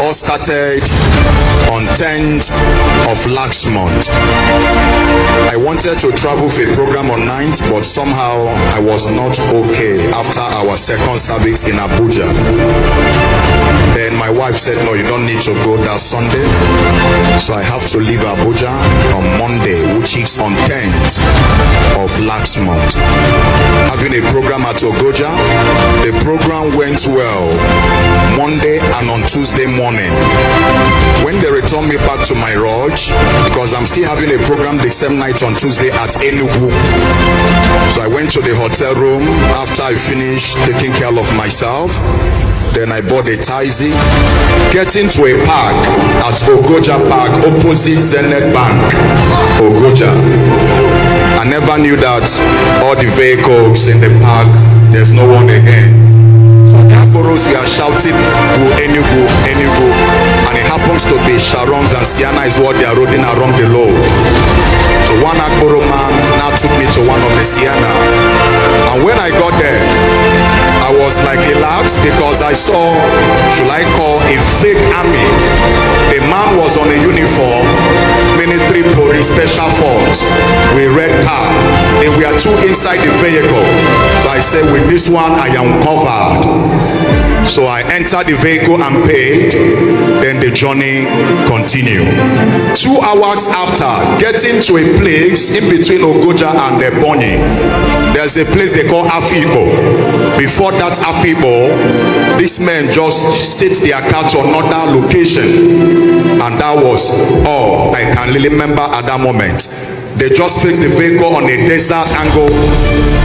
all started on 10th of last month. I wanted to travel for a program on 9th, but somehow I was not okay after our second service in Abuja. Then my wife said, no, you don't need to go that Sunday. So I have to leave Abuja on Monday, which is on 10th of last month. Having a program at Ogoja, the program went well Monday and on Tuesday morning. When they returned me back to my lodge, because I'm still having a program the same night on Tuesday at Enugu. So I went to the hotel room after I finished taking care of myself. Then I bought a taxi, getting to a park at Ogoja Park, opposite Zenith Bank, Ogoja. I never knew that all the vehicles in the park, there's no one again. So Agboros, we are shouting, go Enugu, Enugu. And it happens to be Sharons and Siana is what they are riding around the road. So one Agboro man now took me to one of the Siana. And when I got there, I was like relaxed because I saw, should I call a fake army? The man was on a uniform, military police, special force, with red car. And we are two inside the vehicle. So I said, with this one, I am covered. So I entered the vehicle and paid. Then the journey continued. 2 hours after getting to a place in between Ogoja and Ebonyi, there's a place they call Afibo. Before that Afibo, these men just sit their car to another location, and that was all I can really remember at that moment. They just fixed the vehicle on a desert angle.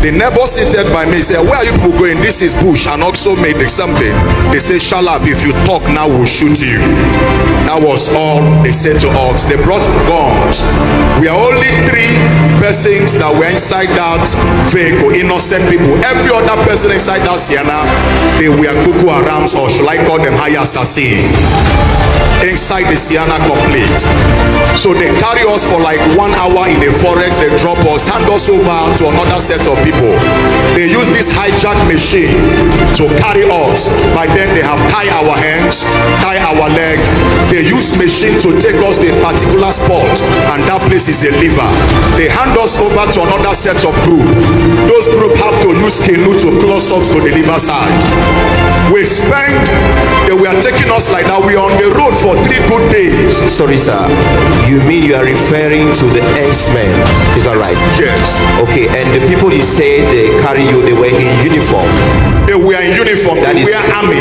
The neighbor seated by me said, where are you people going? This is bush. And also made something. They said, shut up, if you talk now we'll shoot you. That was all they said to us. They brought guns. We are only 3 persons that were inside that vehicle, innocent people. Every other person inside that Siena, they were Boko Harams, or should I call them high assassin. Inside the Siena complete. So they carry us for like 1 hour in the forest. They drop us, hand us over to another set of people. They use this hijack machine to carry us. By then they have tied our hands, tie our leg. They use machine to take us to a particular spot, and that place is a liver. They hand us over to another set of group. Those group have to use canoe to close us to the liver side. We spent, they were taking us like that. We are on the road for 3 good days. Sorry sir, you mean you are referring to the Herdsmen, is that right? Yes. Okay, and the people you say they carry you, they were in uniform? They were in uniform. They were army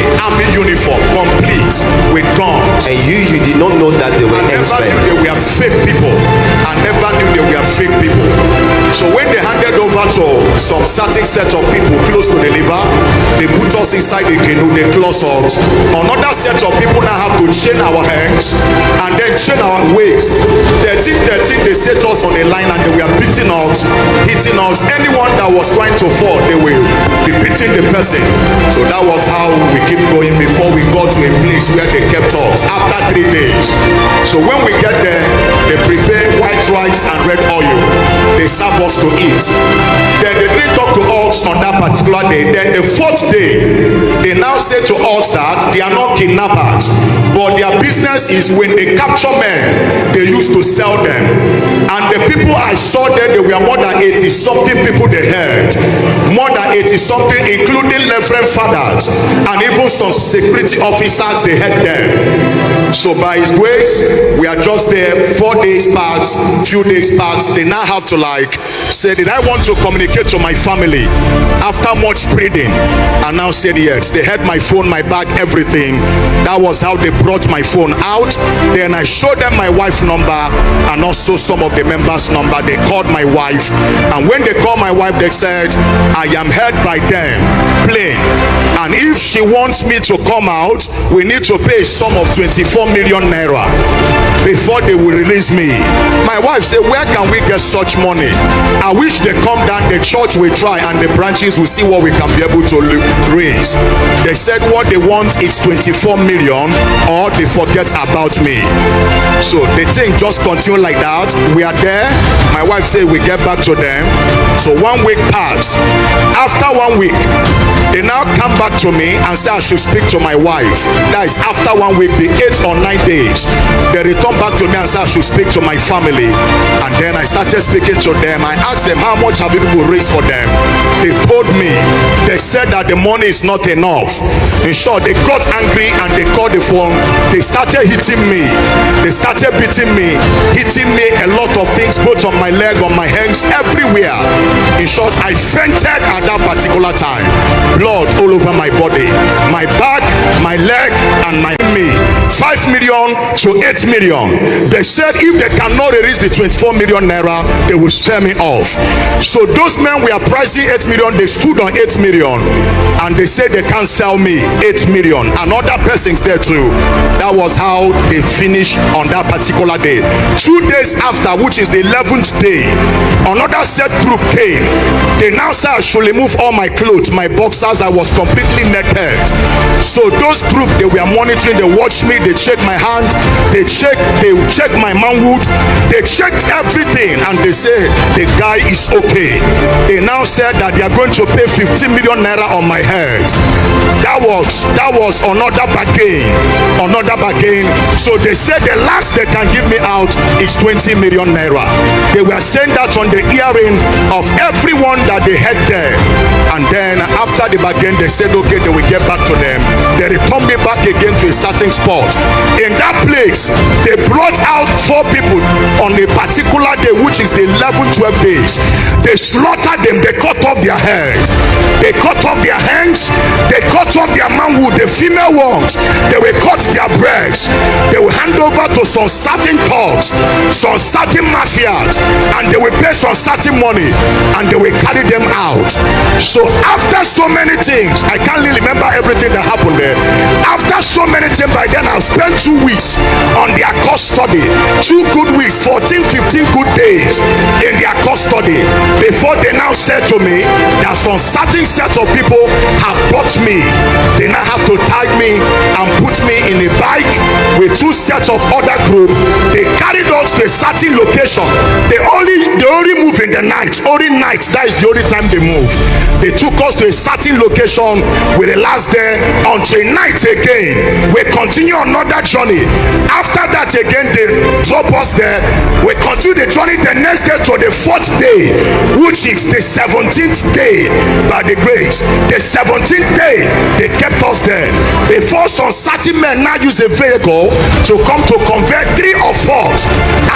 uniform, complete with guns. And you did not know that they were I Herdsmen? never knew they were fake people. I never knew they were fake people. So when they handed over to some certain set of people close to the river, they put us inside the canoe, they close us. Another set of people now have to chain our hands and then chain our waists. 13, they set us on a line and they were beating us, hitting us. Anyone that was trying to fall, they will be beating the person. So that was how we keep going before we got to a place where they kept us after 3 days. So when we get there, they prepare white rice and red oil. They serve us to eat. Then they didn't talk to us on that particular day. Then the 4th day, they now say to us that they are not kidnappers, but their business is when they capture men, they used to sell them. And the people I saw there, they were more than 80-something people they had. More than 80-something, including reverend fathers and even some security officers they had there. So by his grace, we are just there 4 days past, few days past. They now have to like say, did I want to communicate to my family? After much pleading, and now said yes. They had my phone, my bag, everything. That was how they brought my phone out. Then I showed them my wife's number and also some of the members' number. They called my wife, and when they called my wife, they said, I am held by them, plain. And if she wants me to come out, we need to pay a sum of 24 million naira before they will release me. My wife said, where can we get such money? I wish they come down, the church will try and the branches will see what we can be able to raise. They said what they want is 24 million or they forget about me. So the thing just continue like that. We are there. My wife said we get back to them. So 1 week passed. After 1 week, they now come back to me and say I should speak to my wife. That is after 1 week, the 8 or 9 days. They return back to me and say I should speak to my family. And then I started speaking to them. I asked them how much have you people raised for them. They told me, they said that the money is not enough. In short, they got angry and they called the phone. They started hitting me. They started beating me, hitting me a lot of things, both on my leg, on my hands, everywhere. In short, I fainted at that particular time. Blood all over my body, my back, my leg, and my me. 5 million to 8 million. They said if they cannot release the 24 million naira, they will sell me off. So those men were pricing 8 million, they stood on 8 million and they said they can't sell me 8 million. And other persons there too. That was how they finished on that particular day. 2 days after, which is the 11th day, another set group came. They now said I should remove all my clothes, my boxers. I was completely naked. So those group, they were monitoring, they watched me, they checked my hand, they checked my manhood, they checked everything, and they said the guy is okay. They now said that they are going to pay 15 million naira on my head. That was another bargain. So they said the last they can give me out is 20 million naira. They were saying that on the hearing of everyone that they had there. And then after the bargain, they said okay, they will get back to them. They returned me back again to a certain spot. In that place, they brought out 4 people on a particular day, which is the 11-12 days. They slaughtered them. They cut off their head, they cut off their hands, they cut off their manhood, the female ones. They will cut their breasts. They will hand over to some certain thugs, some certain mafias, and they will pay some certain money, and they will carry them out. So after so many things, I can't really remember everything that happened there. After so many things, by then I've spent 2 weeks on their custody. 2 good weeks, 14, 15 good days in their custody, before they now said to me that some certain set of people have bought me. They now have to tag me and put me in a bike with 2 sets of other group. They carried us to a certain location. They only move in the night. Only night, that is the only time they move. They took us to a certain location with the last day until night again. We continue another journey. After that again, they drop us there. We continue the journey the next day to the 4th day, which is the 17th day by the grace. The 17th day, they kept us there. Before some certain men now use a vehicle to come to convert 3 or 4,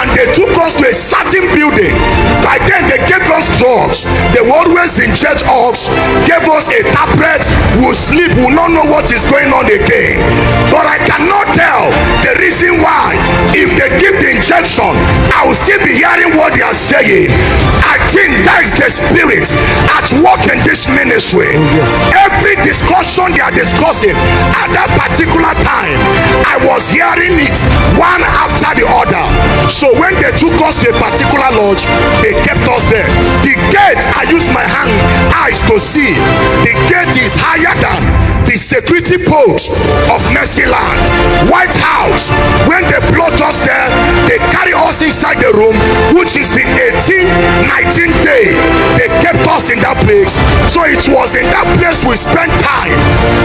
and they took us to a certain building. By then they gave us drugs. They were always inject us, gave us a tablet. We'll sleep, we'll not know what is going on again. But I cannot tell the reason why. If they give the injection, I will still be hearing what they are saying. I think that is the spirit at work in this ministry. Every discussion they are discussing at that particular time, I was hearing it one after the other. So when they took us to a particular lodge, they kept us there. The gate, I used my eyes to see. The gate is higher than the security post of Mercyland, White House. When they brought us there, they carry us inside the room, which is the 18th, 19th day. They kept us in that place. So it was in that place we spent time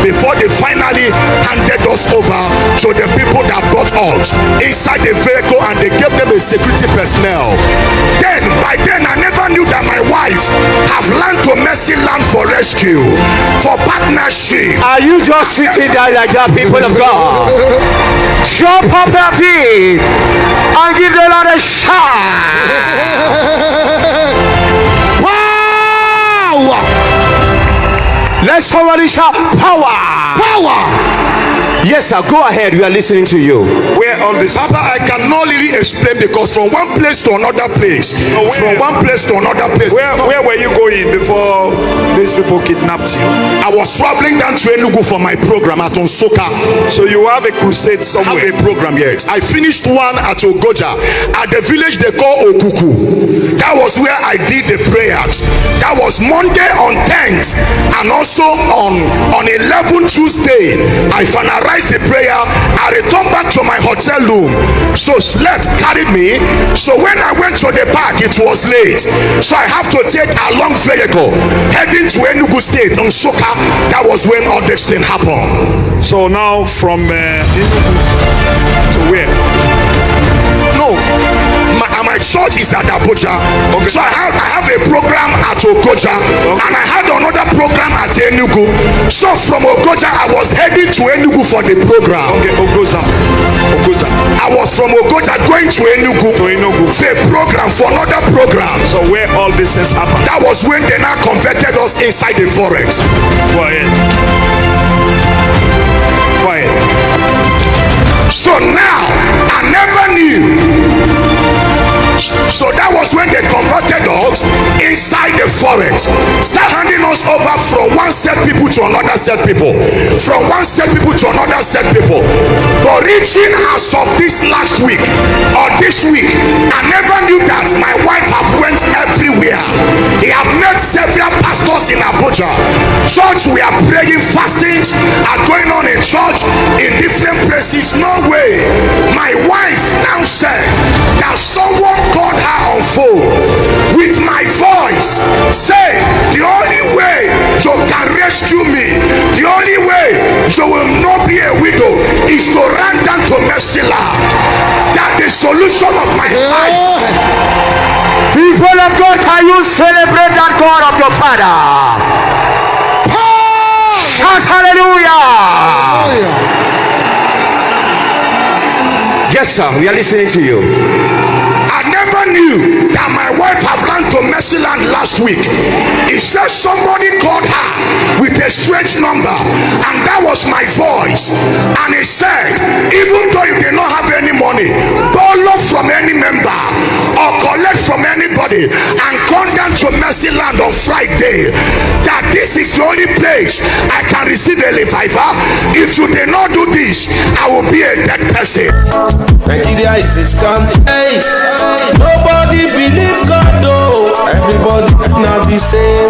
before they finally handed us over to the people that brought us inside the vehicle, and they gave them a security personnel. Then by then I never knew that my wife have learned to Mercyland for rescue, for partnership. Are you just sitting there like that, people of God? Jump up your feet and give the Lord a shout. Power! Let's already shout power! Power! Yes, sir. Go ahead. We are listening to you. Where all this? Papa, I cannot really explain because from one place to another place, from one place to another place. Where were you going before these people kidnapped you? I was traveling down to Enugu for my program at Onsoka. So you have a crusade somewhere. I have a program, yes. I finished one at Ogoja, at the village they call Okuku. That was where I did the prayers. That was Monday on 10th, and also on 11th Tuesday. I finalized the prayer. I returned back to my hotel room. So slept carried me. So when I went to the park, it was late. So I have to take a long vehicle heading to Enugu State on Soka. That was when all this thing happened. So now from Enugu to where? No, my church is at Abuja. Okay. So I have a program at Ogoja, and I had another program at Enugu. So from Ogoja, I was heading to Enugu for the program. Okay, Ogoja. I was from Ogoja going to Enugu for a program, for another program. So where all this has happened? That was when they now converted us inside the forest. Quiet. So now I never knew. So that was when they converted us inside the forest. Start handing us over from one set people to another set people, from one set people to another set people. But reaching as of this last week or this week, I never knew that my wife have went everywhere. He have met several pastors in Abuja. Church, we are praying, fastings are going on in church in different places. No way. My wife now said that someone called her on phone with my voice, say the only way you can rescue me, the only way you will not be a widow is to run down to Mercy Land. That the solution of my life. People of God, can you celebrate that God of your father? Shout hallelujah! Yes, sir. We are listening to you. I never knew that my wife had run to Mercy Land last week. It says somebody called her with a strange number, and that was my voice. And he said, even though you did not have any money, borrow from any member or collect from anybody and come down to Mercy Land on Friday, that this is the only place I can receive a revival. If you did not do this, I will be a dead person. Nigeria is a scam. Hey, nobody believe God though. Everybody not the same.